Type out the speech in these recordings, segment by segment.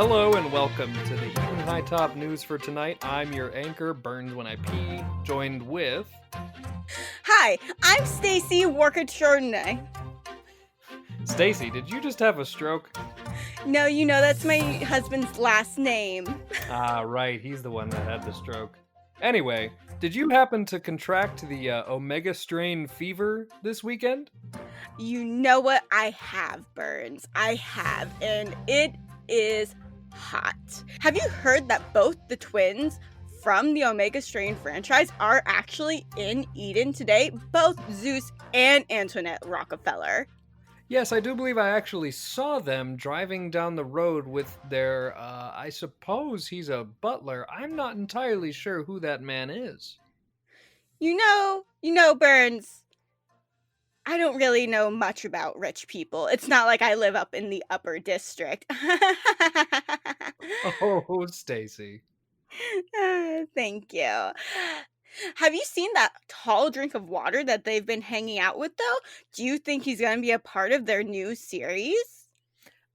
Hello and welcome to the Even High Top News for tonight. I'm your anchor, Burns When I Pee, joined with... Hi, I'm Stacy Work Extraordinary. Stacy, did you just have a stroke? No, that's my husband's last name. Ah, right, he's the one that had the stroke. Anyway, did you happen to contract the Omega strain fever this weekend? You know what? I have, Burns. I have, and it is hot. Have you heard that both the twins from the Omega Strain franchise are actually in Eden today? Both Zeus and Antoinette Rockefellar. Yes, I do believe I actually saw them driving down the road with their, I suppose he's a butler. I'm not entirely sure who that man is. You know, Burns, I don't really know much about rich people. It's not like I live up in the upper district. Oh, Stacy. Thank you. Have you seen that tall drink of water that they've been hanging out with, though? Do you think he's going to be a part of their new series?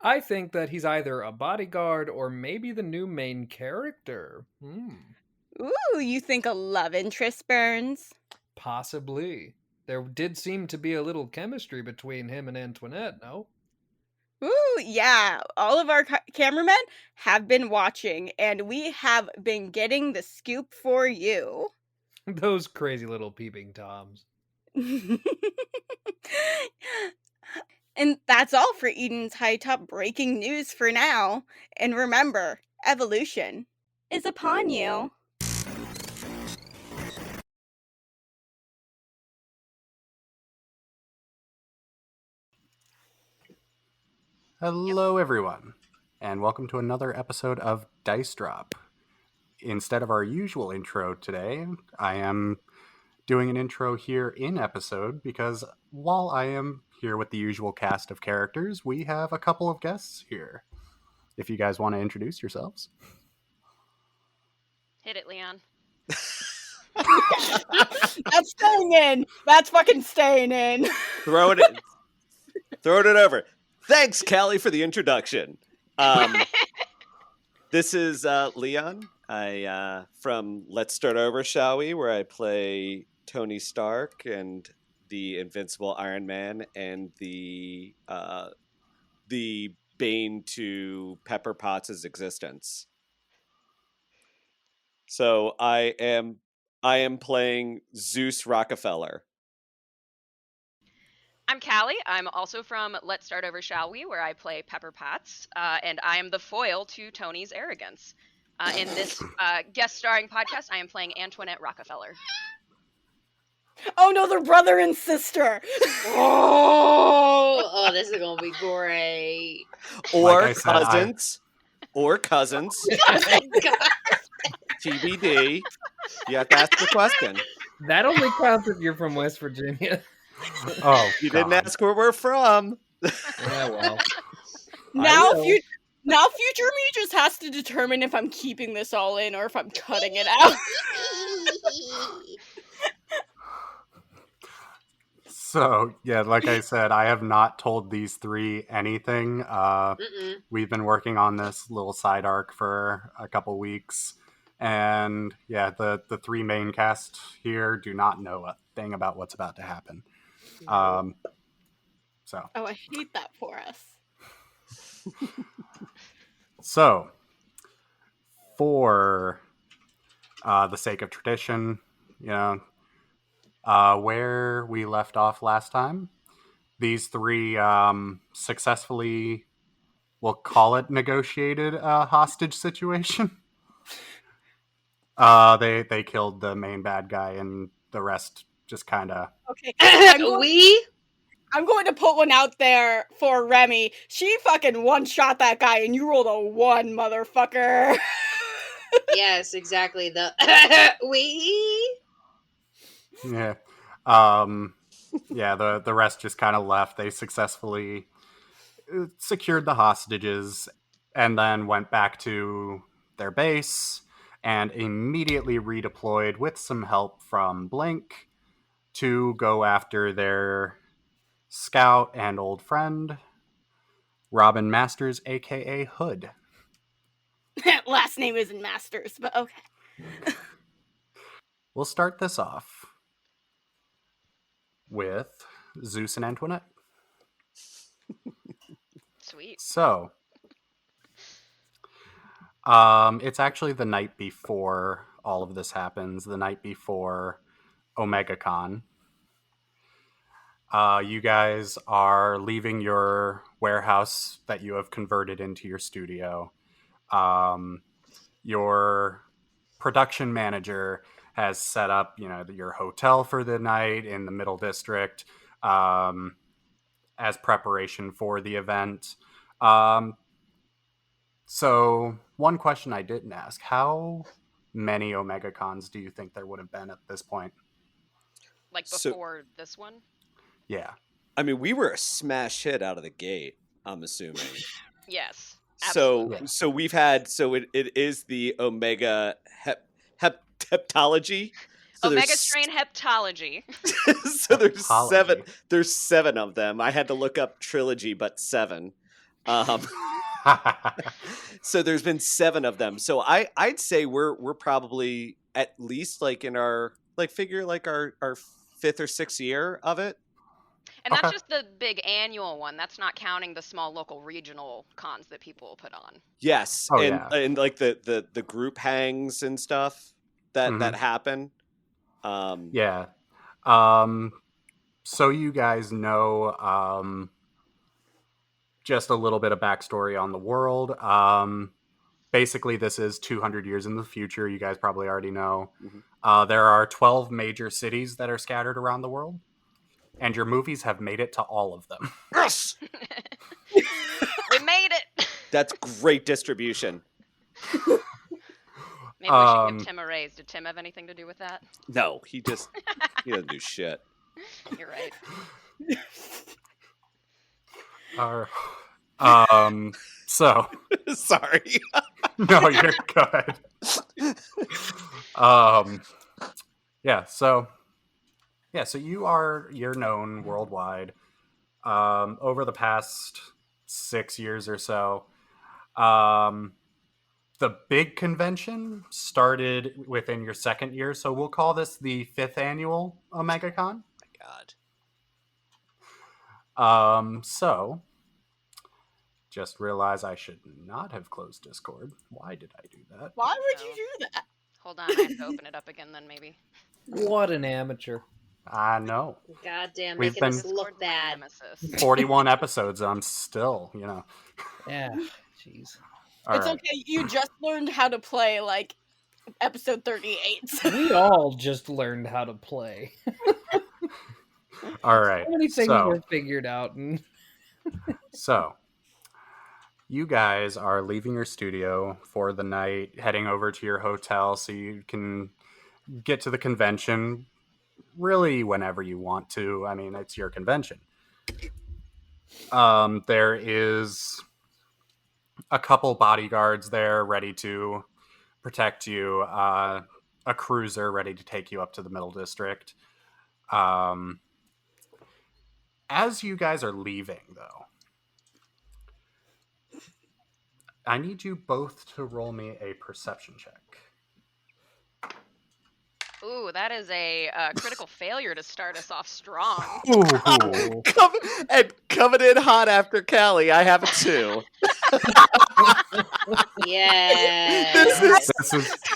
I think that he's either a bodyguard or maybe the new main character. Ooh, you think a love interest, Burns? Possibly. There did seem to be a little chemistry between him and Antoinette, no? Ooh, yeah. All of our cameramen have been watching, and we have been getting the scoop for you. Those crazy little peeping toms. And that's all for Eden's High Top breaking news for now. And remember, evolution is upon you. Hello, everyone, and welcome to another episode of Dice Drop. Instead of our usual intro today, I am doing an intro here in episode because while I am here with the usual cast of characters, we have a couple of guests here. If you guys want to introduce yourselves. Hit it, Leon. That's staying in. That's fucking staying in. Throw it in. Throw it over. Thanks, Callie, for the introduction. This is Leon. I from Let's Start Over, Shall We? Where I play Tony Stark and the Invincible Iron Man and the bane to Pepper Potts' existence. So I am playing Zeus Rockefellar. I'm Callie. I'm also from Let's Start Over, Shall We? Where I play Pepper Potts, and I am the foil to Tony's arrogance. In this guest starring podcast, I am playing Antoinette Rockefellar. Oh no, they're brother and sister. Oh, this is gonna be great. Or Like I said, cousins. Or cousins. Oh my God. TBD. You have to ask the question. That only counts if you're from West Virginia. Oh, You God. didn't ask where we're from. Yeah, well. Now, will. future me just has to determine if I'm keeping this all in or if I'm cutting it out. So, yeah, like I said, I have not told these three anything. We've been working on this little side arc for a couple weeks. And, yeah, the three main cast here do not know a thing about what's about to happen. So, Oh, I hate that for us. So, for the sake of tradition, where we left off last time, these three successfully, we'll call it, negotiated a hostage situation. They killed the main bad guy, and the rest just kind of... Okay. I'm going to put one out there for Remy. She fucking one-shot that guy, and you rolled a 1, motherfucker. Yes, exactly. The Yeah. Yeah, the rest just kind of left. They successfully secured the hostages and then went back to their base and immediately redeployed with some help from Blink to go after their scout and old friend, Robin Masters, aka Hood. Last name isn't Masters, but okay. We'll start this off with Zeus and Antoinette. Sweet. So, it's actually the night before all of this happens, the night before OmegaCon. You guys are leaving your warehouse that you have converted into your studio. Your production manager has set up, your hotel for the night in the Middle District as preparation for the event. So one question I didn't ask: how many OmegaCons do you think there would have been at this point? Like So- before this one? Yeah. I mean, we were a smash hit out of the gate, I'm assuming. Yes. So Absolutely. so we've had it is the Omega heptology. So Omega there's- strain heptology. so there's Heptology. seven. There's 7 of them. I had to look up trilogy, but 7. So there's been 7 of them. So I'd say we're probably at least like in our figure like our 5th or 6th year of it. And that's Okay. just the big annual one. That's not counting the small local regional cons that people will put on. Yes, Oh, and yeah. and like the group hangs and stuff that Mhm. happen. Yeah. So you guys know just a little bit of backstory on the world. Basically, this is 200 years in the future. You guys probably already know. Mhm. There are 12 major cities that are scattered around the world, and your movies have made it to all of them. Yes, We made it. that's great distribution. Maybe we should give Tim a raise. Did Tim have anything to do with that? No, he doesn't do shit. You're right. So Sorry. no, you're good. So you're known worldwide. Over the past 6 years or so, the big convention started within your 2nd year, so we'll call this the 5th annual OmegaCon. God. So just realize I should not have closed Discord. Why did I do that? Why would you do that? Hold on, I have to open it up again then maybe. What an amateur. I know. Goddamn, We've making us been- look bad. Nemesis. 41 episodes, I'm still, Yeah. Jeez. All It's right. okay. You just learned how to play like episode 38. We all just learned how to play. All right. So many things So, were figured out. And so you guys are leaving your studio for the night, heading over to your hotel so you can get to the convention really whenever you want to. I mean, it's your convention. There is a couple bodyguards there ready to protect you, a cruiser ready to take you up to the Middle District. As you guys are leaving, though, I need you both to roll me a perception check. Ooh, that is a critical failure to start us off strong. Ooh. Coming in hot after Callie, I have a 2. Yeah.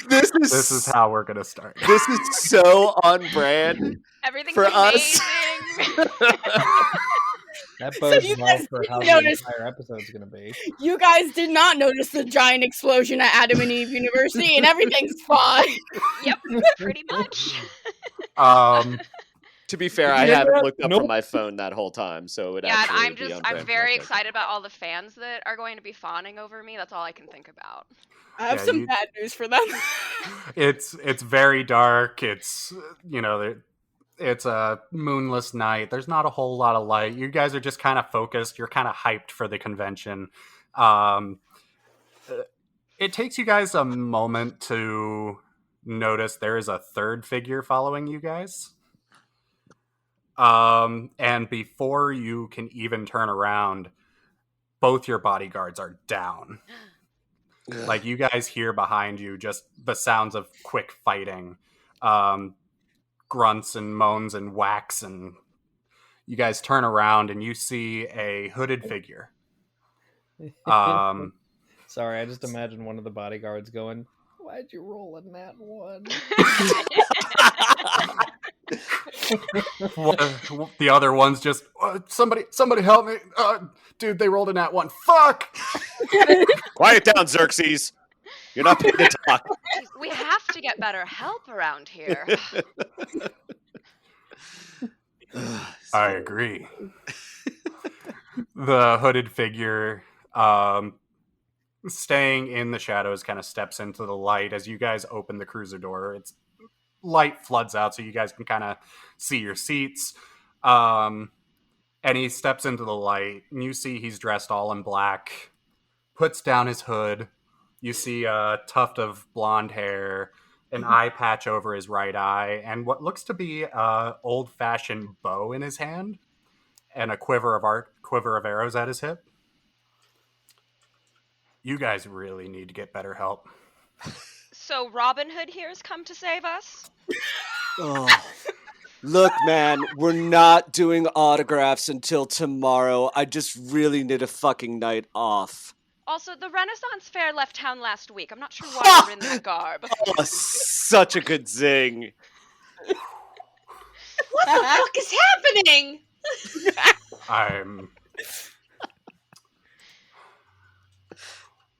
This is how we're gonna start. This is so on brand. Everything's For us. amazing. that bodes you well guys for did how the notice- entire episode's going to be. You guys did not notice the giant explosion at Adam and Eve University, and everything's fine. Yep, pretty much. To be fair, I Yeah, haven't looked up nope. from my phone that whole time, so it would Yeah, and actually I'm be on I'm brand very for my excited about all the fans that are going to be fawning over me. That's all I can think about. I have Yeah, some you- bad news for them. It's very dark. It's it's a moonless night. There's not a whole lot of light. You guys are just kind of focused. You're kind of hyped for the convention. It takes you guys a moment to notice there is a third figure following you guys. And before you can even turn around, both your bodyguards are down. Like, you guys hear behind you just the sounds of quick fighting, grunts and moans and whacks, and you guys turn around and you see a hooded figure. Sorry, I just imagine one of the bodyguards going, "Why'd you roll a nat one?" The other one's just, somebody help me. Dude, they rolled a nat one. Fuck! Quiet down, Xerxes. You're not paid to talk. Jeez, we have to get better help around here. I agree. The hooded figure, staying in the shadows, kind of steps into the light as you guys open the cruiser door. It's light floods out so you guys can kind of see your seats. And he steps into the light, and you see he's dressed all in black, puts down his hood. You see a tuft of blonde hair, an eye patch over his right eye, and what looks to be a old-fashioned bow in his hand, and a quiver of arrows at his hip. You guys really need to get better help. So Robin Hood here has come to save us? Oh. Look, man, we're not doing autographs until tomorrow. I just really need a fucking night off. Also, the Renaissance Fair left town last week. I'm not sure why you're in that garb. Oh, such a good zing. What the fuck is happening?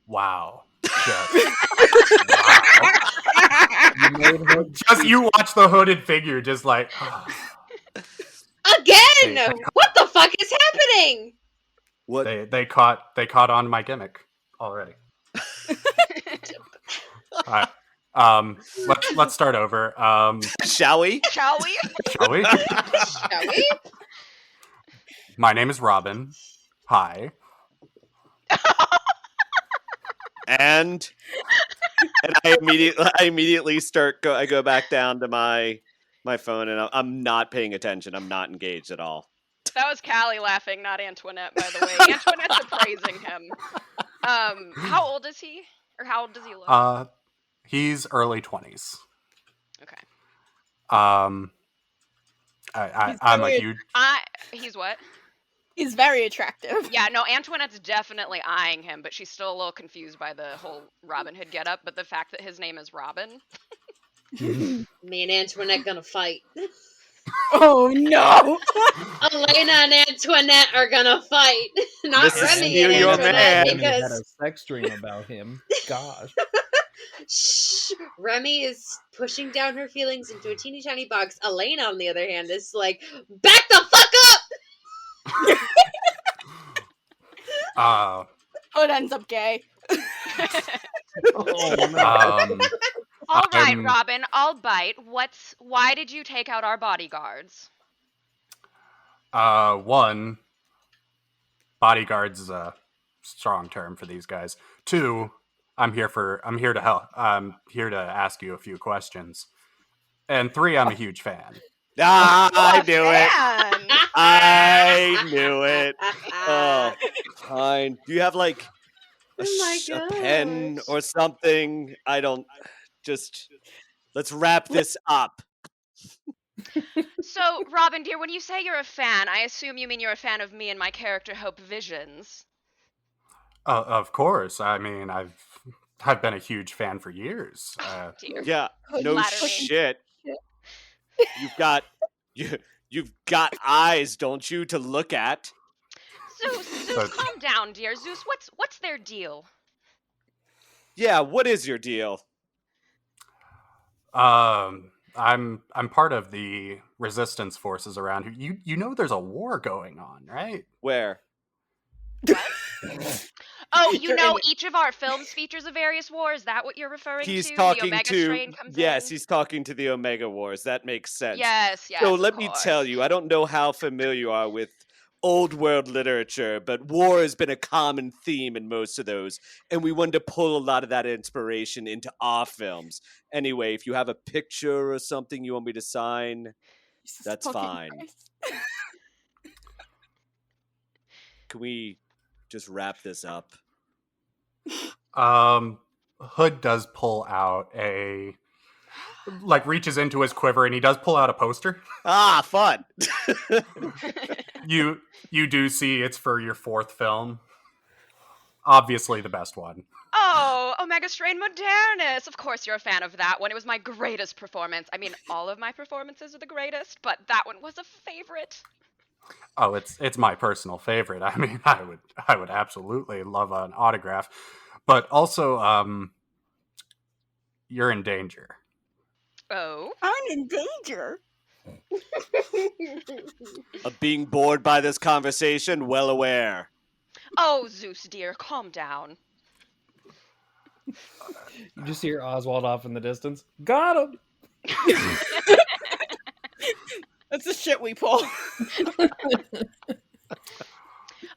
Wow. Just you watch the hooded figure just like Again! What the fuck is happening? What? They caught on my gimmick already. All right. Let's start over. Shall we? Shall we? Shall we? Shall we? My name is Robin. Hi. And I immediately I go back down to my phone, and I'm not paying attention. I'm not engaged at all. That was Callie laughing, not Antoinette, by the way. Antoinette's appraising him. How old is he? Or how old does he look? He's early 20s. Okay. I'm a huge. He's what? He's very attractive. Yeah, no, Antoinette's definitely eyeing him, but she's still a little confused by the whole Robin Hood getup. But the fact that his name is Robin. Me and Antoinette gonna fight. Oh no! Elena and Antoinette are gonna fight. Not This is Remy still and your Antoinette man. Remy had a because sex dream about him. Gosh. shh, Remy is pushing down her feelings into a teeny tiny box. Elena, on the other hand, is like, back the fuck up! Hood ends up gay. Oh no. All right, Robin, I'll bite. Why did you take out our bodyguards? One, bodyguards is a strong term for these guys. Two, I'm here to help. I'm here to ask you a few questions. And three, I'm a huge fan. I knew it. Man. I knew it. Oh, fine. Do you have like a, Oh my a pen gosh. or something? I don't. Just let's wrap this up. So, Robin, dear, when you say you're a fan, I assume you mean you're a fan of me and my character Hope Visions. Of course. I mean, I've been a huge fan for years. Dear. Yeah, no Flatter me. shit. You've got eyes, don't you, to look at? Zeus, calm down, dear. Zeus, what's their deal? Yeah, what is your deal? I'm part of the resistance forces around here. You know there's a war going on, right? Where? Oh, you know each of our films features a various war? Is that what you're referring to? He's The talking Omega to Strain comes yes, in? he's talking to the Omega Wars. That makes sense. Yes, So of let me course. tell you, I don't know how familiar you are with old world literature, but war has been a common theme in most of those, and we wanted to pull a lot of that inspiration into our films. Anyway, if you have a picture or something you want me to sign, Jesus that's fucking fine. Christ. Can we just wrap this up? Hood does pull out reaches into his quiver, and he does pull out a poster. Ah, fun. You do see it's for your 4th film. Obviously the best one. Oh, Omega Strain Modernus! Of course you're a fan of that one. It was my greatest performance. I mean, all of my performances are the greatest, but that one was a favorite. Oh, it's my personal favorite. I mean, I would absolutely love an autograph. But also, you're in danger. Oh? I'm in danger. Of being bored by this conversation, well aware. Oh, Zeus dear, calm down. You just hear Oswald off in the distance. Got him! That's the shit we pull.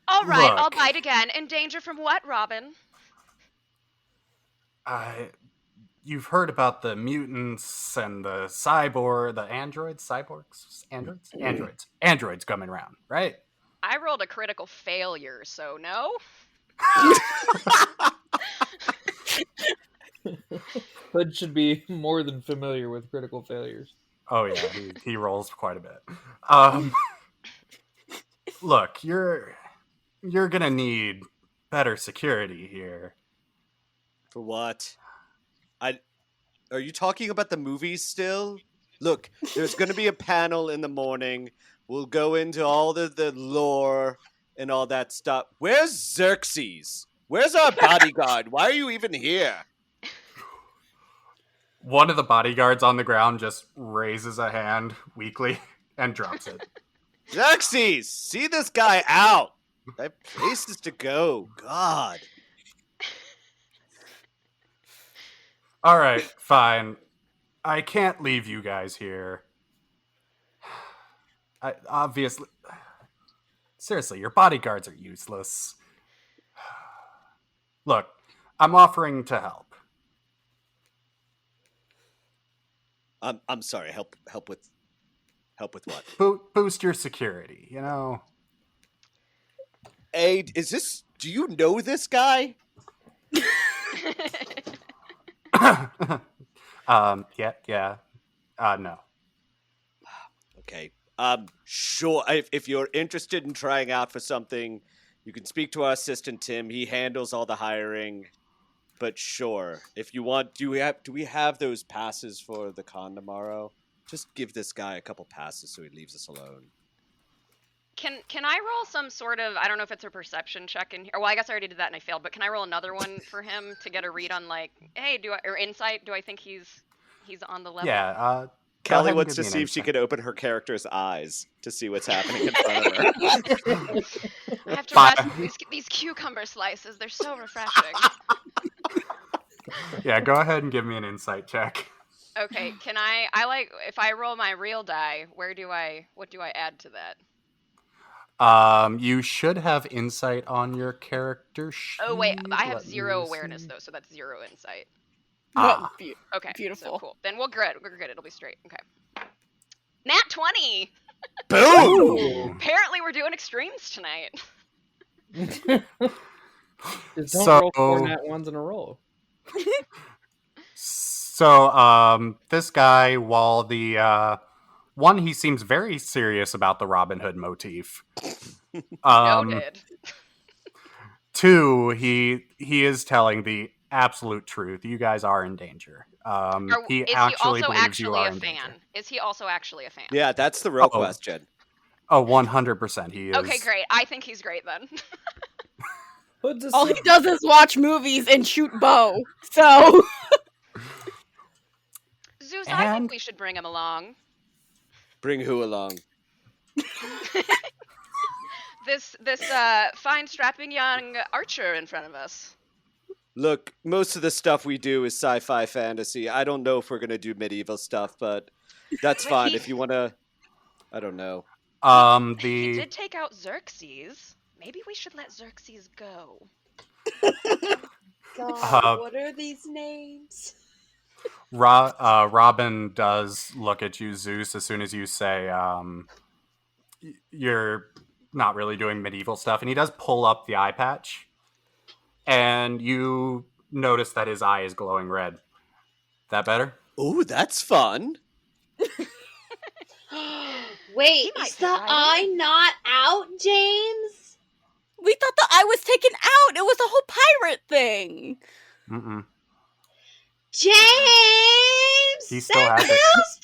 All right, Look. I'll bite again. In danger from what, Robin? You've heard about the mutants and the androids coming around, right? I rolled a critical failure, so no? Hood should be more than familiar with critical failures. Oh yeah, he rolls quite a bit. Look, you're gonna need better security here. For what? Are you talking about the movies still? Look, there's going to be a panel in the morning. We'll go into all the lore and all that stuff. Where's Xerxes? Where's our bodyguard? Why are you even here? One of the bodyguards on the ground just raises a hand weakly and drops it. Xerxes, see this guy out. I have places to go. God. All right, fine. I can't leave you guys here. Seriously, your bodyguards are useless. Look, I'm offering to help. I'm sorry. Help with what? Boost your security, you know. Hey, do you know this guy? Yeah. No. Okay. Sure. If you're interested in trying out for something, you can speak to our assistant Tim. He handles all the hiring. But sure, if you want, do we have those passes for the con tomorrow? Just give this guy a couple passes so he leaves us alone. Can I roll some sort of, I don't know if it's a perception check in here. Well, I guess I already did that and I failed, but can I roll another one for him to get a read on, like, hey, or insight, do I think he's on the level? Yeah, Callie wants to see if she can open her character's eyes to see what's happening in front of her. I have to rest these cucumber slices. They're so refreshing. Yeah, go ahead and give me an insight check. Okay, can I if I roll my real die, what do I add to that? You should have insight on your character sheet. Oh wait, I have 0 awareness though, so that's 0 insight. Okay, beautiful. So cool. Then we'll grid. It'll be straight. Okay. Nat 20. Boom! Apparently, we're doing extremes tonight. Just don't roll 4 nat 1s in a row. So, this guy, while the one, he seems very serious about the Robin Hood motif. Noted. 2, he is telling the absolute truth. You guys are in danger. He actually believes you are in danger. Is he also actually a fan? Yeah, that's the real question. Oh, 100% he is. Okay, great. I think he's great then. All he does is watch movies and shoot bow. So Zeus, I think we should bring him along. Bring who along? This fine strapping young archer in front of us. Look, most of the stuff we do is sci-fi fantasy. I don't know if we're gonna do medieval stuff, but that's fine. If you wanna, I don't know. He did take out Xerxes. Maybe we should let Xerxes go. God, what are these names? Robin does look at you, Zeus, as soon as you say you're not really doing medieval stuff, and he does pull up the eye patch, and you notice that his eye is glowing red. That better? Ooh, that's fun. Wait, He might is fit the right eye not out, James? We thought the eye was taken out. It was a whole pirate thing. Mm-mm. James! He still Send has it. house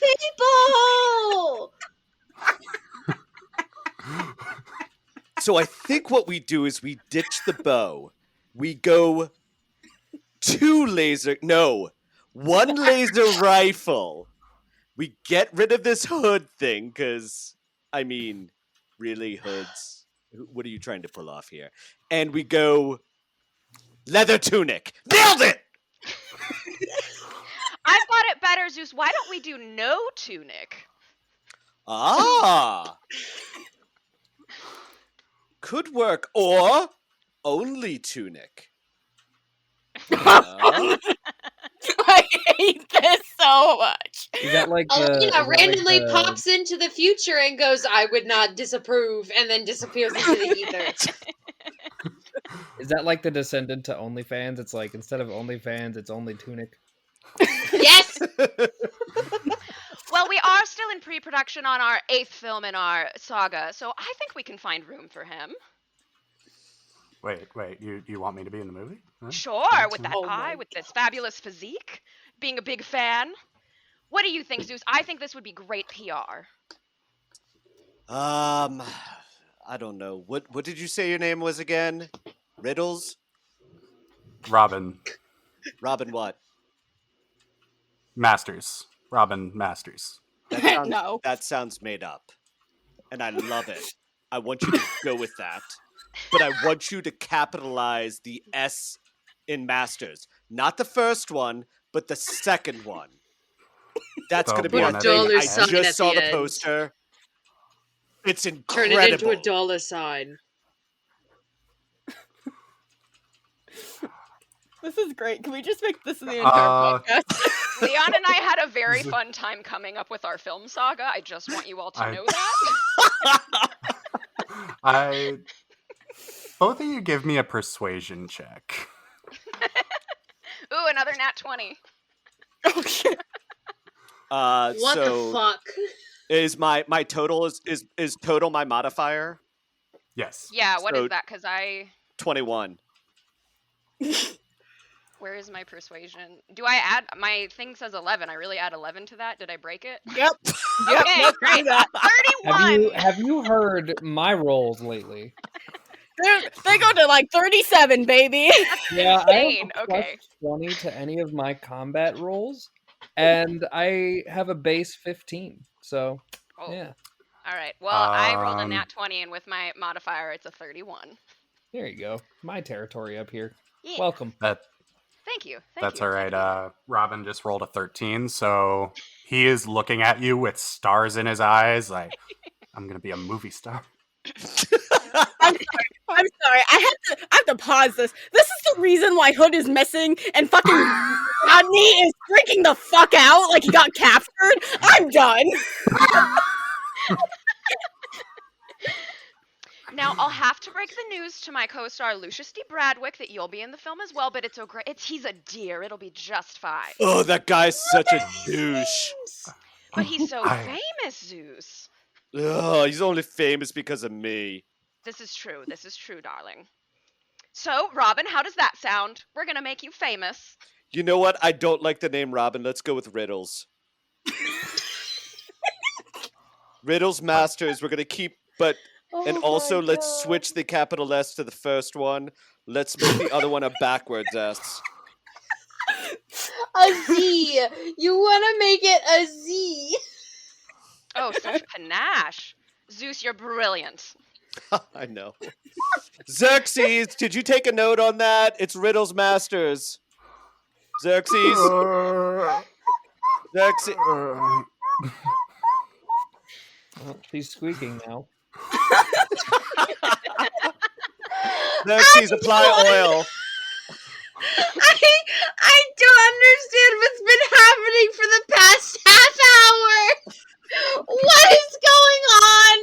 people! So I think what we do is we ditch the bow. We go one laser rifle. We get rid of this hood thing, because, I mean, really, hoods? What are you trying to pull off here? And we go leather tunic. Nailed it! I've got it better, Zeus. Why don't we do no tunic? Ah! Could work. Or only tunic. I hate this so much. Is that like Alina randomly pops into the future and goes, I would not disapprove, and then disappears into the ether. Is that like the descendant to OnlyFans? It's like instead of OnlyFans, it's only tunic. Yes! Well, we are still in pre-production on our 8th film in our saga, so I think we can find room for him. Wait, you want me to be in the movie? Huh? Sure, with that Oh eye, my with this fabulous physique, being a big fan. What do you think, Zeus? I think this would be great PR. I don't know. What did you say your name was again? Riddles? Robin Robin what? Masters. Robin Masters. That sounds, No. That sounds made up. And I love it. I want you to go with that. But I want you to capitalize the S in Masters. Not the first one, but the second one. That's So going to be put our a thing. dollar I sign just at saw the the end. poster. It's Turn incredible. it into a dollar sign. This is great. Can we just make this the entire podcast? Leon and I had a very fun time coming up with our film saga. I just want you all to know that. Both of you give me a persuasion check. Ooh, another nat 20. Oh shit. What the fuck? Is my total is total my modifier? Yes. Yeah, what So- is that? Because 21. where is my persuasion? Do I add, my thing says 11. I really add 11 to that? Did I break it? Yep. Okay, let's do great. that. 31! Have you heard my rolls lately? They go to like 37, baby. Yeah, I Insane, have a okay. plus 20 to any of my combat rolls, and I have a base 15. So, Oh, yeah, all right. Well, I rolled a Um, nat 20, and with my modifier, it's a 31. there you go. My territory up here. Yeah. Welcome. Thank you. That's you. all right. Robin just rolled a 13, so he is looking at you with stars in his eyes, like, I'm gonna be a movie star. I'm sorry. I have to pause this. This is the reason why Hood is missing and fucking Rodney is freaking the fuck out like he got captured. I'm done. Now, I'll have to break the news to my co-star Lucius D. Bradwick that you'll be in the film as well, but it's okay. He's a dear. It'll be just fine. Oh, that guy's such a douche. But he's so I- famous, Zeus. Oh, he's only famous because of me. This is true. This is true, darling. So, Robin, how does that sound? We're gonna make you famous. You know what? I don't like the name Robin. Let's go with Riddles. Riddles Masters. We're gonna keep, but and also let's switch the capital S to the first one. Let's make the other one a backwards S. A Z. You want to make it a Z. Oh, such panache. Zeus, you're brilliant. I know. Xerxes, did you take a note on that? It's Riddles Masters. Xerxes. Xerxes. Well, she's squeaking now. Xerxes, apply oil. I don't understand what's been happening for the past half hour. What is going on?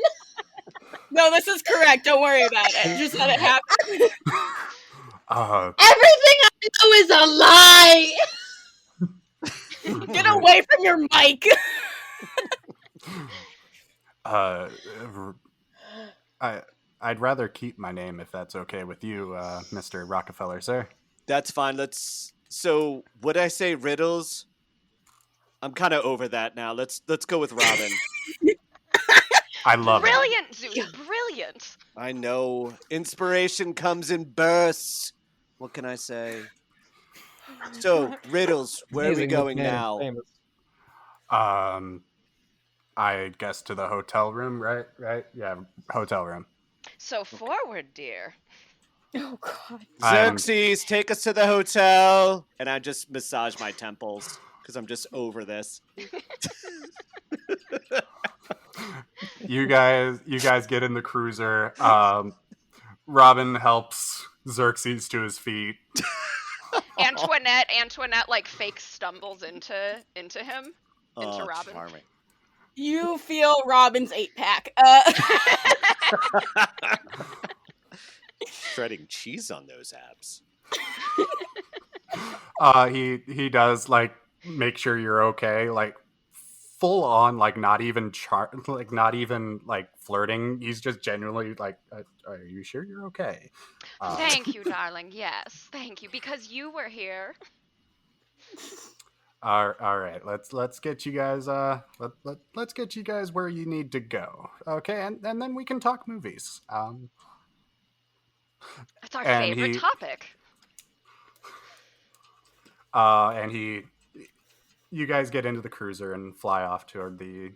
No, this is correct. Don't worry about it. Just let it happen. Everything I'm was a lie. Get away from your mic. I'd rather keep my name if that's okay with you, Mr. Rockefeller, sir. That's fine. So would I say riddles? I'm kind of over that now. Let's go with Robin. I love it. Brilliant, Zeus. Brilliant. I know. Inspiration comes in bursts. What can I say? So, riddles, where are we Amazing, this going man is now? famous. I guess to the hotel room, right? Yeah, hotel room. So forward, dear. Oh God. Xerxes, take us to the hotel. And I just massage my temples because I'm just over this. You guys get in the cruiser. Robin helps Xerxes to his feet. Antoinette like fake stumbles into him. Into Robin. Charming. You feel Robin's 8-pack. Shredding cheese on those abs. He does like make sure you're okay, like full on, like not even flirting. He's just genuinely like, are you sure you're okay? Thank you, darling. Yes, thank you, because you were here. All right, let's get you guys let's get you guys where you need to go. Okay, and then we can talk movies. That's our And favorite topic. You guys get into the cruiser and fly off toward the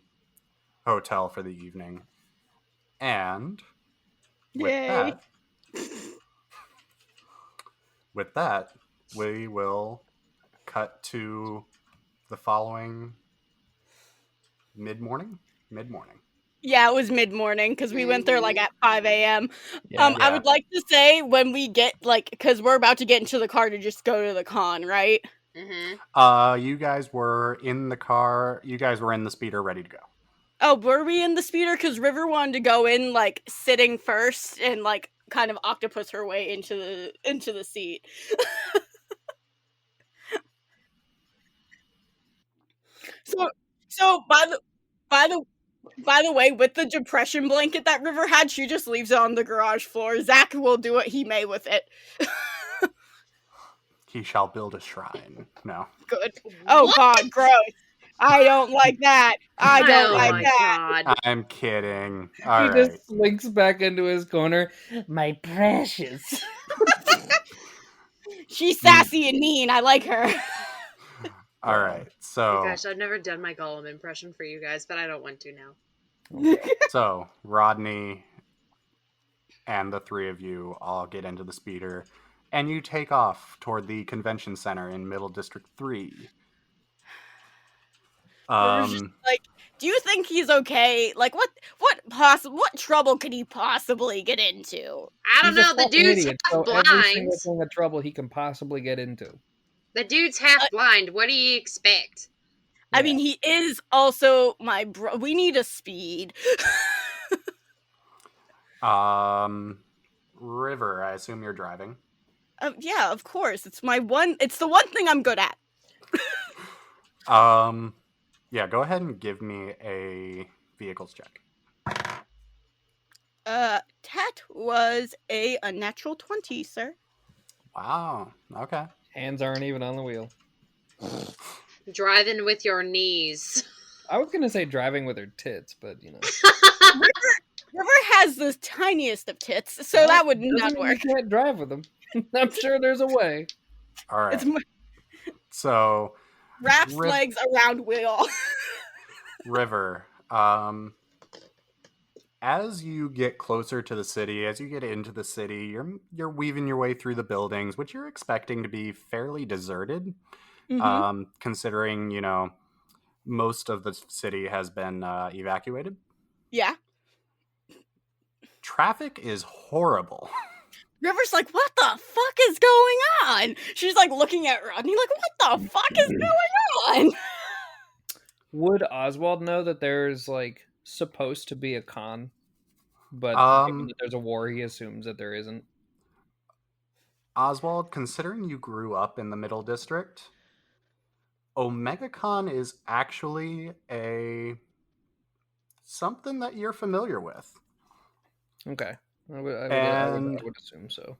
hotel for the evening. And Yay. with that, we will cut to the following mid-morning. Yeah, it was mid-morning because we went there like at 5 a.m. Yeah. I would like to say when we get because we're about to get into the car to just go to the con, right? Mm-hmm. You guys were in the car. You guys were in the speeder, ready to go. Oh, were we in the speeder? Because River wanted to go in like sitting first and like kind of octopus her way into the seat. So by the way, with the depression blanket that River had, she just leaves it on the garage floor. Zach will do what he may with it. He shall build a shrine. No. Good. Oh What? God, gross. I don't like that. I don't Oh like my that. God. I'm kidding. He All right. just slinks back into his corner. My precious. She's sassy and mean. I like her. All right. Oh So, gosh, I've never done my Gollum impression for you guys, but I don't want to now. so Rodney and the three of you all get into the speeder, and you take off toward the convention center in Middle District 3. River's just like, do you think he's okay? Like, what trouble could he possibly get into? I don't He's a know. The fucking dude's idiot, half so every single blind. thing of trouble he can possibly get into. The dude's half blind. What do you expect? I mean, he is also my bro. We need a speed. River, I assume you're driving. Yeah, of course. It's the one thing I'm good at. Yeah, go ahead and give me a vehicles check. That was a natural 20, sir. Wow. Okay. Hands aren't even on the wheel. Driving with your knees. I was gonna say driving with her tits, but you know. River has the tiniest of tits, so that would Doesn't not mean work. You can't drive with them. I'm sure there's a way. All right. It's my So, wraps legs around wheel. River, as you get closer to the city, as you get into the city, you're weaving your way through the buildings, which you're expecting to be fairly deserted, considering, you know, most of the city has been evacuated. Yeah. Traffic is horrible. River's like, what the fuck is going on? She's like looking at Rodney like, what the fuck is going on? Would Oswald know that there's like supposed to be a con, but given that there's a war, he assumes that there isn't. Oswald, considering you grew up in the Middle District, OmegaCon is actually something that you're familiar with. Okay. I And would assume so.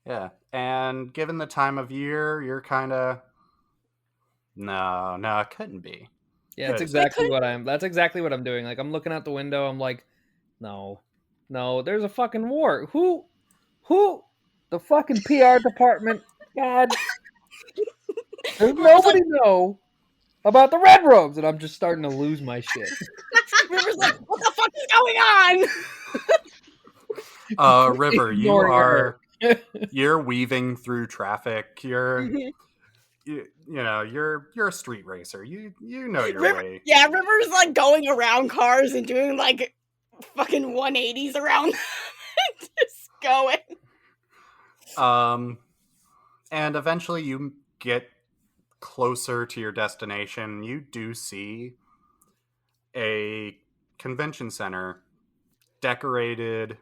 yeah, and given the time of year, you're kind of no, it couldn't be. Yeah, that's 'Cause- exactly what I'm doing. Like I'm looking out the window, I'm like, no, there's a fucking war. Who, the fucking PR department? God, there's nobody know about the red robes, and I'm just starting to lose my shit. River's like, what the fuck is going on? River, Ignoring her. you're weaving through traffic. Mhm. You're a street racer. You know your River, way. yeah, River's like going around cars and doing like fucking 180s around them. Just going. And eventually you get closer to your destination. You do see a convention center decorated,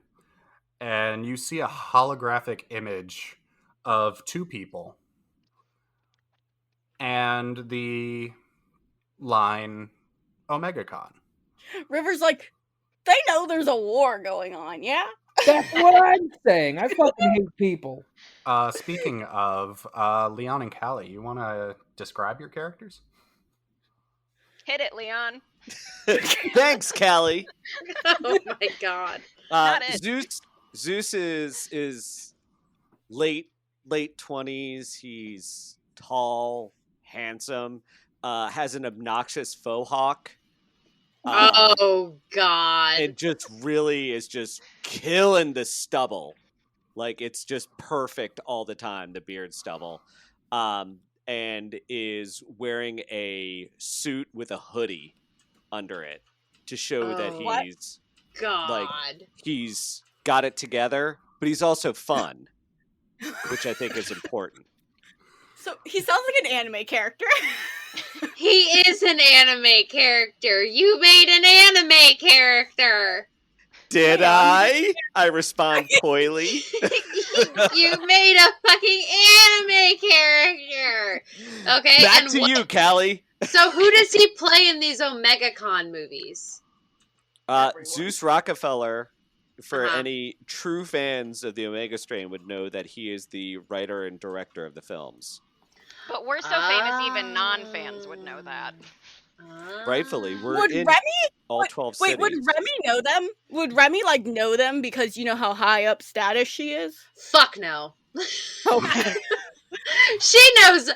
and you see a holographic image of two people and the line OmegaCon. River's like, they know there's a war going on, yeah? That's what I'm saying. I fucking hate people. Speaking of Leon and Callie, you want to describe your characters? Hit it, Leon. Thanks, Callie. Oh my god. Not it. Zeus is late 20s. He's tall, handsome, has an obnoxious faux hawk. Oh god. It just really is just killing the stubble. Like it's just perfect all the time, the beard stubble. And is wearing a suit with a hoodie under it to show that What? he's God. he's got it together, but he's also fun, which I think is important. So he sounds like an anime character. He is an anime character. You made an anime character. Did I? I respond coyly. You made a fucking anime character. Okay. Back and to you, Callie. So who does he play in these OmegaCon movies? Zeus Rockefeller, for Uh-huh. any true fans of the Omega Strain, would know that he is the writer and director of the films. But we're so famous, even non-fans would know that. Rightfully, we're Would in Remy all 12 wait, cities. would Remy know them? Would Remy like know them because you know how high up status she is? Fuck no. Okay. She knows.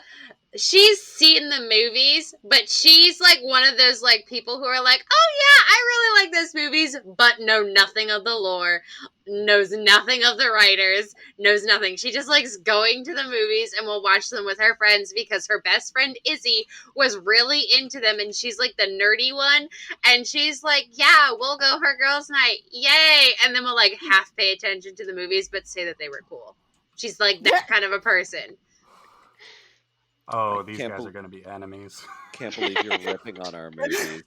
She's seen the movies, but she's like one of those like people who are like, oh yeah, I really like those movies, but know nothing of the lore, knows nothing of the writers, knows nothing. She just likes going to the movies and will watch them with her friends because her best friend Izzy was really into them and she's like the nerdy one. And she's like, yeah, we'll go for girls' night. Yay. And then we'll like half pay attention to the movies, but say that they were cool. She's like that kind of a person. Oh, these can't guys bel- are going to be enemies. Can't believe you're ripping on our movies.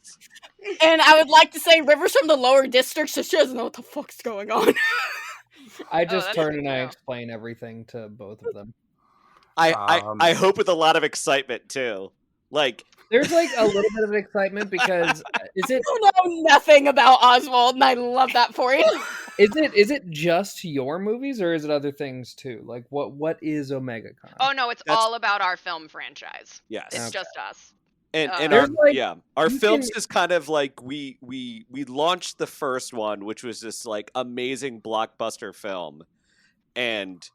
And I would like to say River's from the lower district, so she doesn't know what the fuck's going on. I just that's turn good and to I know. explain everything to both of them. I hope with a lot of excitement too. Like There's like a little bit of excitement because is it You know nothing about Oswald, and I love that for you. is it just your movies or is it other things too? Like what is OmegaCon? Oh no, it's That's- all about our film franchise. yes. It's Okay. just us. And There's, our, like, our you films can- is kind of like we launched the first one, which was this like amazing blockbuster film, and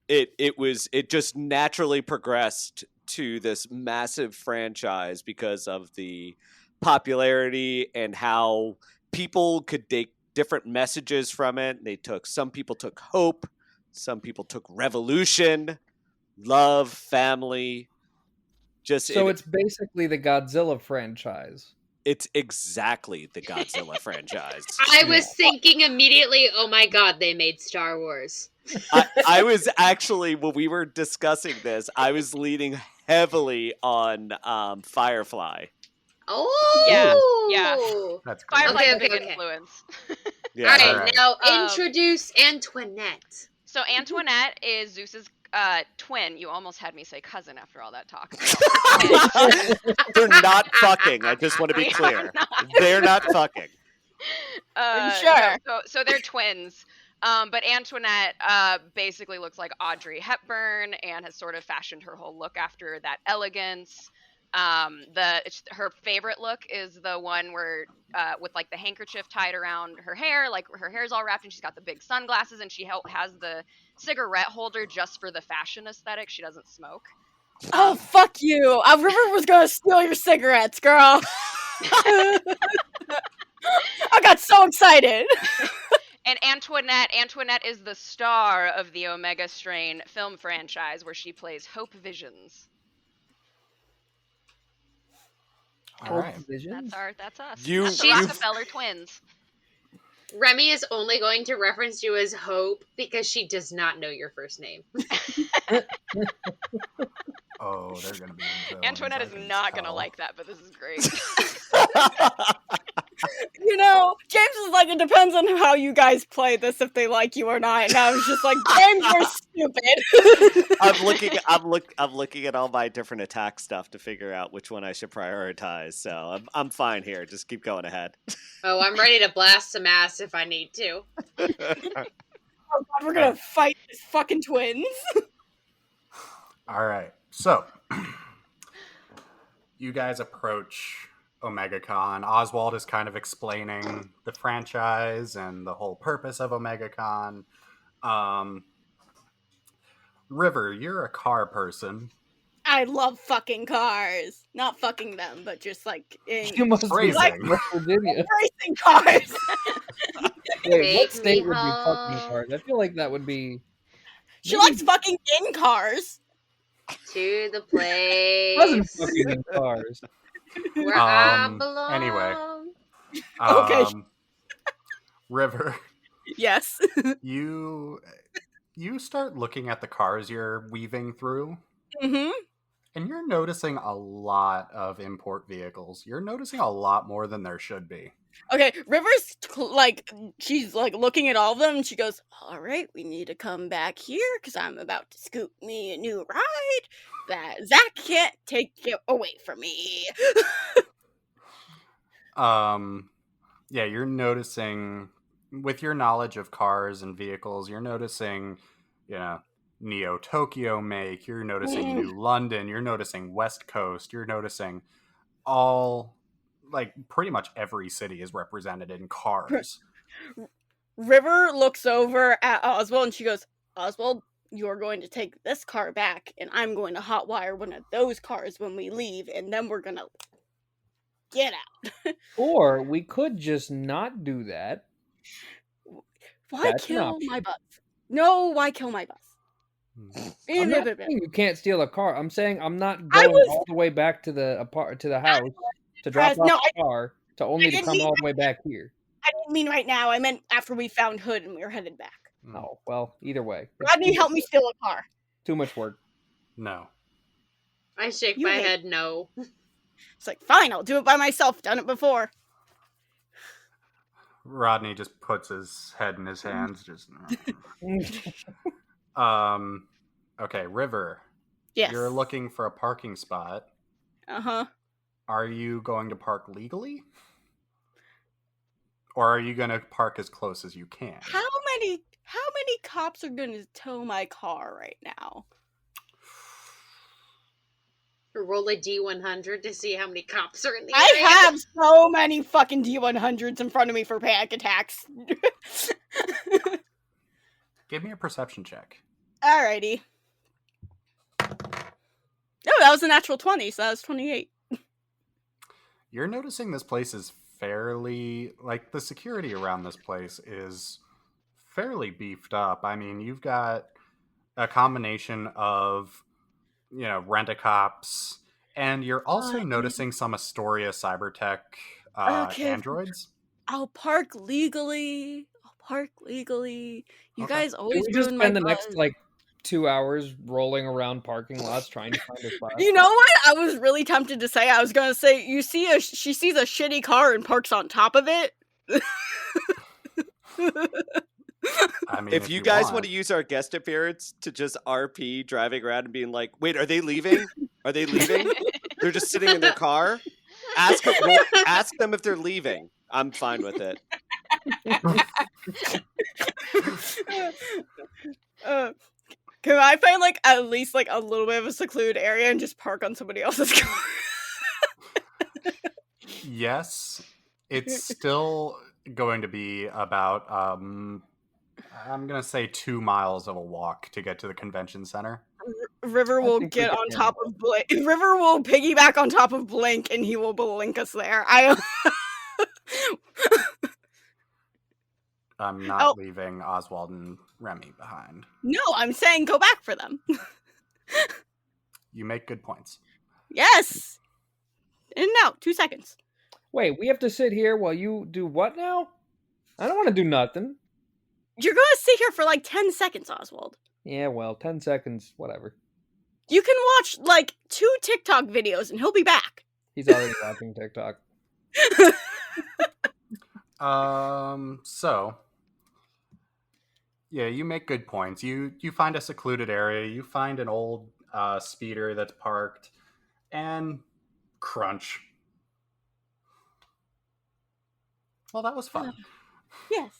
it just naturally progressed to this massive franchise because of the popularity and how people could take different messages from it. Some people took hope, some people took revolution, love, family. So it's basically the Godzilla franchise. It's exactly the Godzilla franchise. I was thinking immediately, oh my god, they made Star Wars. I was actually, when we were discussing this, I was leaning heavily on Firefly. Oh! Yeah. That's great. Firefly's Okay, a big okay. influence. Yeah. Alright, Alright. now Um, introduce Antoinette. So Antoinette is Zeus's twin. You almost had me say cousin after all that talk. No, They're not fucking. I just want to be They are clear. not. They're not fucking. Sure. So they're twins. But Antoinette basically looks like Audrey Hepburn and has sort of fashioned her whole look after that elegance. Her favorite look is the one where with like the handkerchief tied around her hair, like her hair's all wrapped, and she's got the big sunglasses, and she has the cigarette holder just for the fashion aesthetic. She doesn't smoke. Oh, fuck you. River was gonna steal your cigarettes, girl. I got so excited. And Antoinette is the star of the Omega Strain film franchise, where she plays Hope Visions. All right. That's us. You- That's the you- Rockefeller twins. Remy is only going to reference you as Hope because she does not know your first name. Oh, they're gonna be villains, Antoinette I is can not gonna tell. like that, but this is great. You know, James is like, it depends on how you guys play this, if they like you or not. And I was just like, James, you're stupid. I'm looking at all my different attack stuff to figure out which one I should prioritize. So I'm fine here. Just keep going ahead. Oh, I'm ready to blast some ass if I need to. Oh god, we're gonna fight these fucking twins. All right. So, you guys approach OmegaCon. Oswald is kind of explaining the franchise and the whole purpose of OmegaCon. River, you're a car person. I love fucking cars. Not fucking them, but just like You must be Phrasing. like West Virginia. racing cars. Wait, what Take state me would be fucking home. cars? I feel like that would be. She likes fucking in cars. To the Wasn't place fucking in cars. where I Um, belong. anyway. Okay. River, Yes. you start looking at the cars you're weaving through, Mm-hmm. and you're noticing a lot of import vehicles. You're noticing a lot more than there should be. Okay, River's like, she's like looking at all of them, and she goes, all right, we need to come back here because I'm about to scoop me a new ride that Zach can't take it away from me. Yeah, you're noticing, with your knowledge of cars and vehicles, you're noticing, Neo Tokyo make, you're noticing New London, you're noticing West Coast, you're noticing all, like, pretty much every city is represented in cars. River looks over at Oswald and she goes, Oswald, you're going to take this car back, and I'm going to hotwire one of those cars when we leave, and then we're gonna get out. Or we could just not do that. Why That's an kill option. my bus? No, why kill my bus? I'm not saying you can't steal a car. I'm saying I'm not I going was- all the way back to the house to drop off No, the car to only to didn't come mean all the way back here. I didn't mean right now. I meant after we found Hood and we were headed back. Oh, well, either way. Rodney, help me steal a car. Too much work. No. I shake You my hate- head no. It's like, fine, I'll do it by myself. Done it before. Rodney just puts his head in his hands. Just Okay, River. Yes. You're looking for a parking spot. Uh-huh. Are you going to park legally? Or are you going to park as close as you can? How many cops are gonna tow my car right now? Roll a D100 to see how many cops are in the I area. have so many fucking D100s in front of me for panic attacks. Give me a perception check. Alrighty. No, that was a natural 20, so that was 28. You're noticing this place is fairly, like, the security around this place is fairly beefed up. I mean, you've got a combination of, rent-a-cops, and you're also noticing some Astoria Cybertech Okay. androids. I'll park legally. You Okay. guys Can always we just ruin my spend the buzz. next, 2 hours rolling around parking lots trying to find a spot? You know what? I was really tempted to say. I was gonna say, she sees a shitty car and parks on top of it. I mean, If you guys want want to use our guest appearance to just RP driving around and being like, wait, are they leaving? Are they leaving? They're just sitting in their car? Ask them if they're leaving. I'm fine with it. Can I find like at least like a little bit of a secluded area and just park on somebody else's car? Yes, it's still going to be about I'm gonna say 2 miles of a walk to get to the convention center. River I will think we get on can. top of Blink. River will piggyback on top of Blink, and he will blink us there. I'm not leaving Oswald and Remy behind. No, I'm saying go back for them. You make good points. Yes. In and out, 2 seconds. Wait, we have to sit here while you do what now? I don't want to do nothing. You're gonna sit here for like 10 seconds, Oswald. Yeah, well, 10 seconds, whatever. You can watch like 2 TikTok videos, and he'll be back. He's already watching TikTok. So yeah, you make good points. You find a secluded area. You find an old speeder that's parked, and crunch. Well, that was fun. Yes.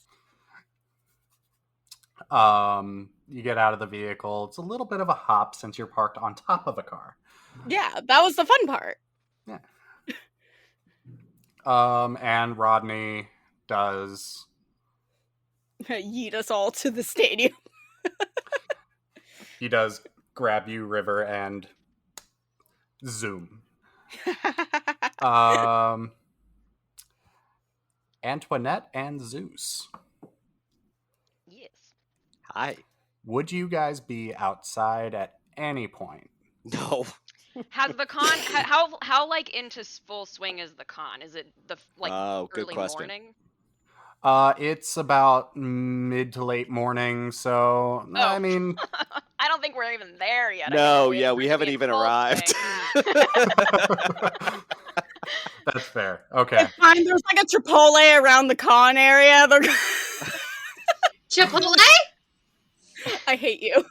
You get out of the vehicle. It's a little bit of a hop since you're parked on top of a car. Yeah, that was the fun part. Yeah. And Rodney does Yeet us all to the stadium. he does grab you, River, and zoom. Antoinette and Zeus. Yes. Hi. Would you guys be outside at any point? No. Has the con how like into full swing is the con? Is it the like Oh, good early question. morning? It's about mid to late morning, so Oh. I mean, I don't think we're even there yet. I No, think yeah, it's we supposed to haven't be in even full arrived. swing. that's fair. Okay. Fine, there's like a Chipotle around the con area. Chipotle? I hate you.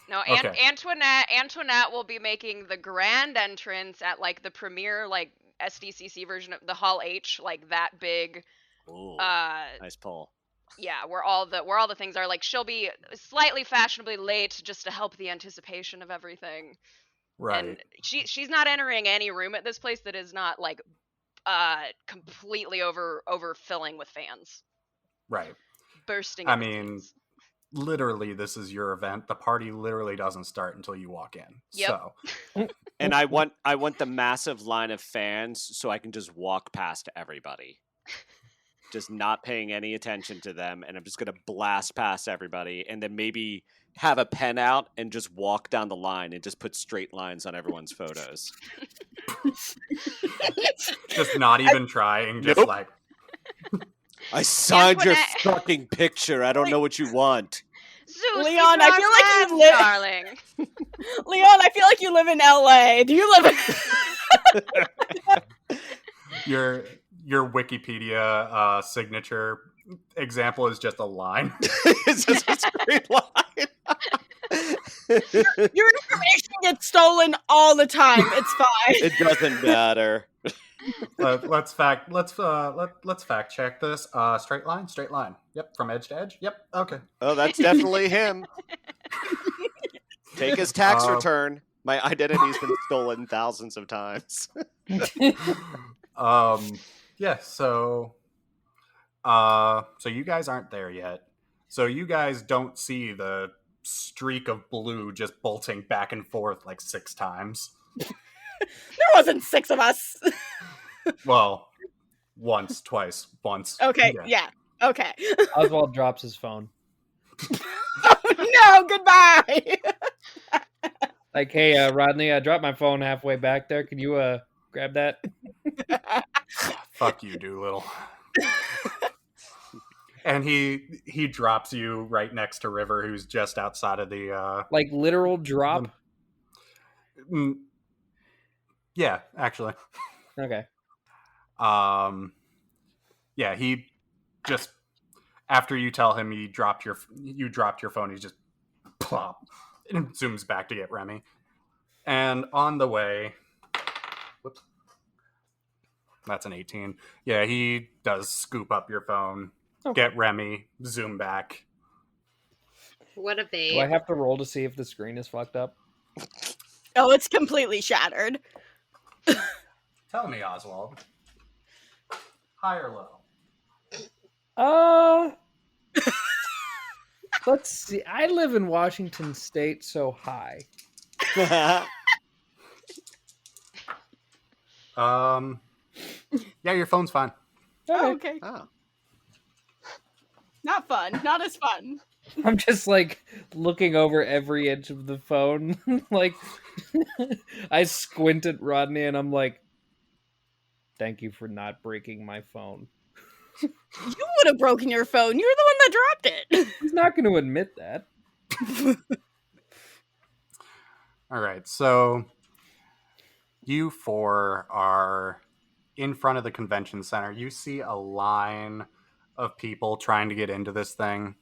No, Okay. Antoinette will be making the grand entrance at like the premiere like SDCC version of the Hall H, like that big. Ooh, Uh, nice pull. yeah, where all the things are. Like she'll be slightly fashionably late just to help the anticipation of everything. Right. And she's not entering any room at this place that is not like completely overfilling with fans. Right. Bursting. I at the mean, seams. literally, this is your event. The party literally doesn't start until you walk in. Yep. So, And I want the massive line of fans so I can just walk past everybody. Just not paying any attention to them, and I'm just gonna blast past everybody, and then maybe have a pen out and just walk down the line and just put straight lines on everyone's photos. just not even trying, just Nope. like, I signed your Antoinette. fucking picture. I don't know what you want. Zeus, Leon, these I are feel like our you plans, live- darling. Leon, I feel like you live in LA. Do you live in your Wikipedia signature example is just a line. It's just a straight line. Your information gets stolen all the time. It's fine. It doesn't matter. let's fact check this. Straight line. Yep, from edge to edge. Yep. Okay. Oh, that's definitely him. Take his tax Uh, return. My identity's been stolen thousands of times. Yeah. So you guys aren't there yet. So you guys don't see the streak of blue just bolting back and forth like 6 times. There wasn't 6 of us. Well, once, twice, once. Okay, yeah. Okay. Oswald drops his phone. No, goodbye. Like, hey, Rodney, I dropped my phone halfway back there. Can you grab that? Fuck you, Doolittle. And he drops you right next to River, who's just outside of the Like literal drop? yeah, actually. Okay. Yeah, he just after you tell him you dropped your phone, he's just plop and zooms back to get Remy. And on the way, whoops, that's an 18. Yeah, he does scoop up your phone, get Remy, zoom back. What a babe. Do I have to roll to see if the screen is fucked up? Oh, it's completely shattered. Tell me, Oswald. High or low? Let's see. I live in Washington State, so high. Yeah, your phone's fine. Oh, okay. Oh. Not fun. Not as fun. I'm just like looking over every inch of the phone. Like, I squint at Rodney and I'm like, thank you for not breaking my phone. You would have broken your phone. You're the one that dropped it. He's not going to admit that. All right, so you four are in front of the convention center. You see a line of people trying to get into this thing.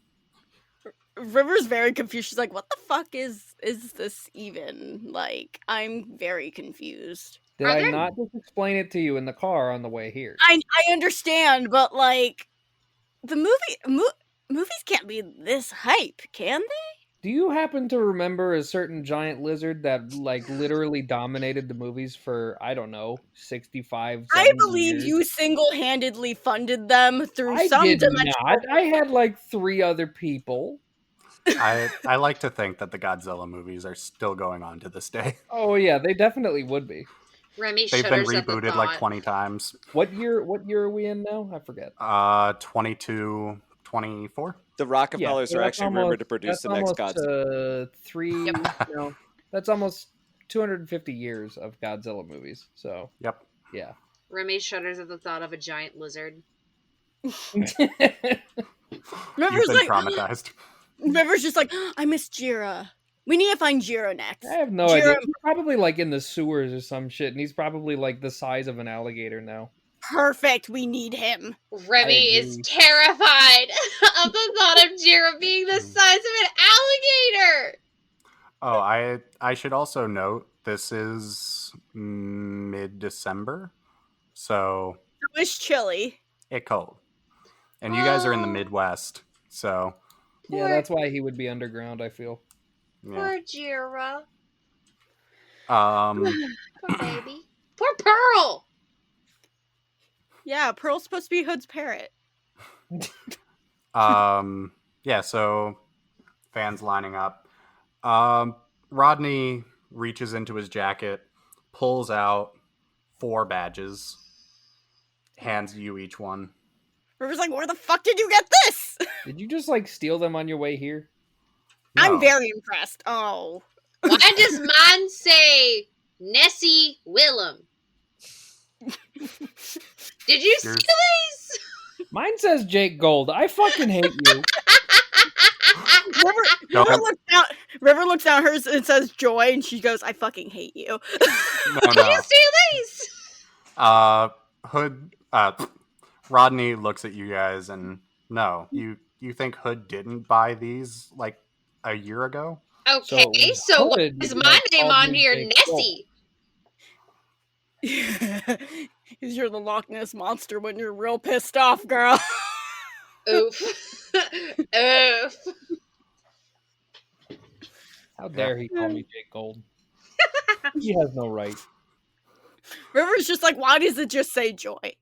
River's very confused. She's like, what the fuck is this even? Like, I'm very confused. Did Are I there- not just explain it to you in the car on the way here? I understand, but like, the movies can't be this hype, can they? Do you happen to remember a certain giant lizard that like literally dominated the movies for, I don't know, 65, 70 I believe years? you single-handedly funded them through I some did dimensional. not. I had like 3 other people. I like to think that the Godzilla movies are still going on to this day. Oh yeah, they definitely would be. Remy They've been shudders at the rebooted like thought. 20 times. What year are we in now? I forget. 22, 24. The Rockefellers so are that's actually rumored to produce that's the next almost, Godzilla. no, that's almost 250 years of Godzilla movies. So Yep. yeah. Remy shudders at the thought of a giant lizard. River's You've been like, traumatized. River's just like, I miss Jira. We need to find Jiro next. I have no idea. He's probably like in the sewers or some shit, and he's probably like the size of an alligator now. Perfect. We need him. Remy is terrified of the thought of Jira being the size of an alligator. Oh, I should also note this is mid-December, so It's chilly. it's cold. And you guys are in the Midwest, so Yeah, that's why he would be underground, I feel. yeah. Poor Jira. Poor baby. Poor Pearl. Yeah, Pearl's supposed to be Hood's parrot. Yeah, so fans lining up. Rodney reaches into his jacket, pulls out 4 badges, hands you each one. River's like, where the fuck did you get this? Did you just like steal them on your way here? No. I'm very impressed. Oh. Why does mine say Nessie Willem? Did you steal these? Mine says Jake Gold. I fucking hate you. River looks down hers and says Joy, and she goes, I fucking hate you. No, Did no. you steal these? Rodney looks at you guys and no, you think Hood didn't buy these like a year ago? Okay, so why Hood is my name called on me here, Jake Nessie? Because you're the Loch Ness monster when you're real pissed off, girl. Oof. Oof. How dare he call me Jake Gold? He has no right. River's just like, why does it just say Joy?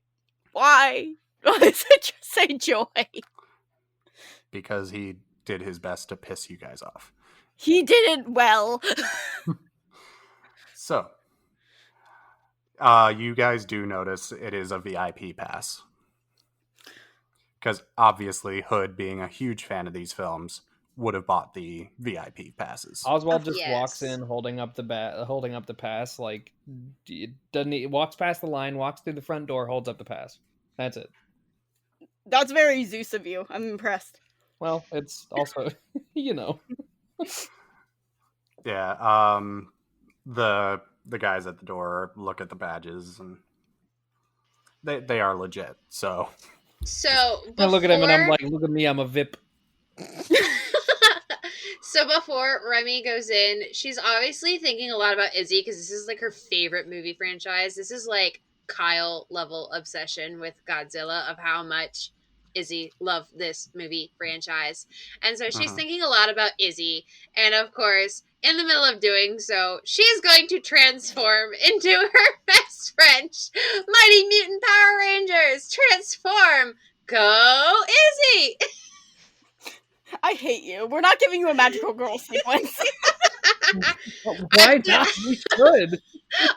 Why? Why does it just say Joy? Because he did his best to piss you guys off. He did it well. So, you guys do notice it is a VIP pass. Because obviously, Hood, being a huge fan of these films, would have bought the VIP passes. Oswald just Yes. walks in, holding up the pass. Like, doesn't he? Walks past the line, walks through the front door, holds up the pass. That's it. That's very Zeus of you. I'm impressed. Well, it's also, you know. Yeah, the guys at the door look at the badges and they are legit. So So I look at him and I'm before- like, look at me, I'm a VIP. So before Remy goes in, she's obviously thinking a lot about Izzy because this is like her favorite movie franchise. This is like Kyle level obsession with Godzilla of how much Izzy loved this movie franchise. And so she's thinking a lot about Izzy. And of course, in the middle of doing so, she's going to transform into her best friend. Mighty Mutant Power Rangers, transform! Go Izzy! I hate you. We're not giving you a magical girl sequence. Why not? We should.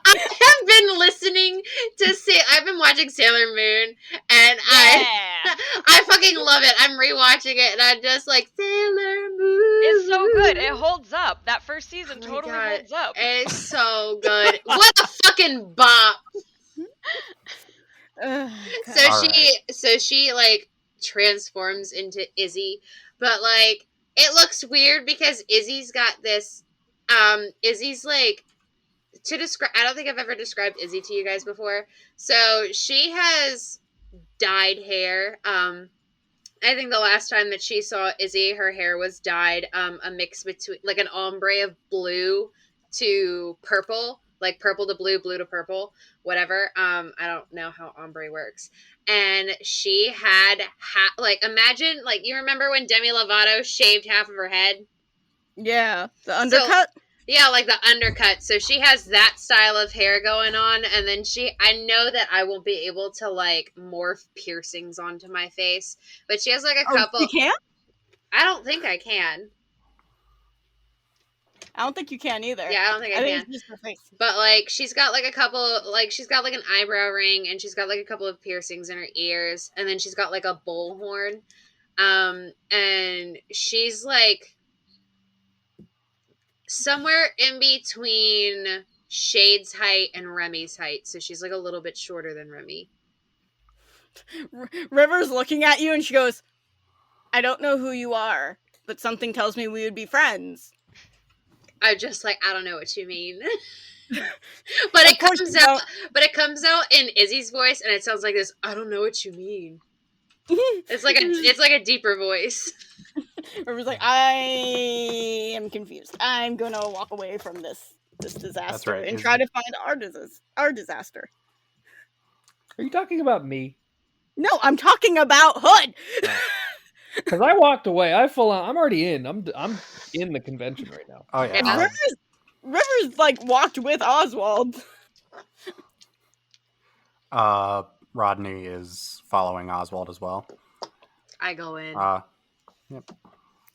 I have been listening to I've been watching Sailor Moon, and I fucking love it. I'm rewatching it, and I'm just like, Sailor Moon. It's so good. It holds up. That first season Oh my totally God. holds up. It's so good. What a fucking bop. So she like transforms into Izzy, but like it looks weird because Izzy's got this Izzy's like, to describe, I don't think I've ever described Izzy to you guys before. So she has dyed hair. I think the last time that she saw Izzy, her hair was dyed a mix between like an ombre of blue to purple, like purple to blue, blue to purple, whatever. I don't know how ombre works. And she had like, imagine, like, you remember when Demi Lovato shaved half of her head? Yeah, the undercut. Yeah, like the undercut. So she has that style of hair going on, and then I know that I won't be able to like morph piercings onto my face, but she has like a couple. You can't? I don't think I can. I don't think you can either. Yeah, I don't think I can. It's just her face. But like, she's got like a couple, like she's got like an eyebrow ring, and she's got like a couple of piercings in her ears, and then she's got like a bullhorn, and she's like somewhere in between Shade's height and Remy's height. So she's like a little bit shorter than Remy. River's looking at you and she goes, I don't know who you are, but something tells me we would be friends. I'm just like, I don't know what you mean. But it comes out in Izzy's voice, and it sounds like this, I don't know what you mean. It's like a deeper voice. River's like, I am confused. I'm gonna walk away from this disaster and try to find our disaster. Are you talking about me? No, I'm talking about Hood. Because I walked away. I'm already in. I'm in the convention right now. Oh yeah. River's like walked with Oswald. Rodney is following Oswald as well. I go in. Yep.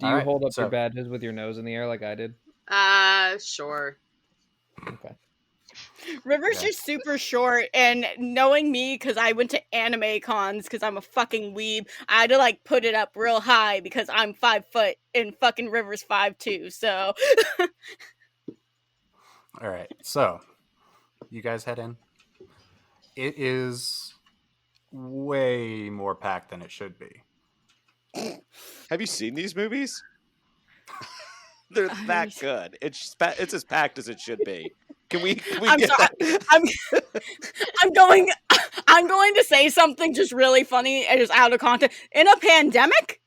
Do you hold up your badges with your nose in the air like I did? Sure. Okay. River's just super short, and knowing me, because I went to anime cons, because I'm a fucking weeb, I had to like put it up real high because I'm 5 foot and fucking River's 5'2", so. All right, so you guys head in. It is way more packed than it should be. Have you seen these movies? They're that good. It's as packed as it should be. Can we I'm get sorry. that? I'm going to say something just really funny and just out of context. In a pandemic?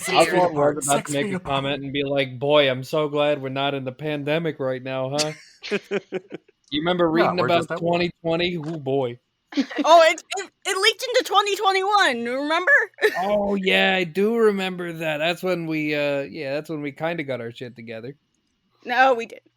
Oswald was about to make a comment and be like, boy, I'm so glad we're not in the pandemic right now, huh? You remember reading about 2020? Oh, boy. Oh, it leaked into 2021, remember? Oh, yeah, I do remember that. That's when we kind of got our shit together. No, we didn't.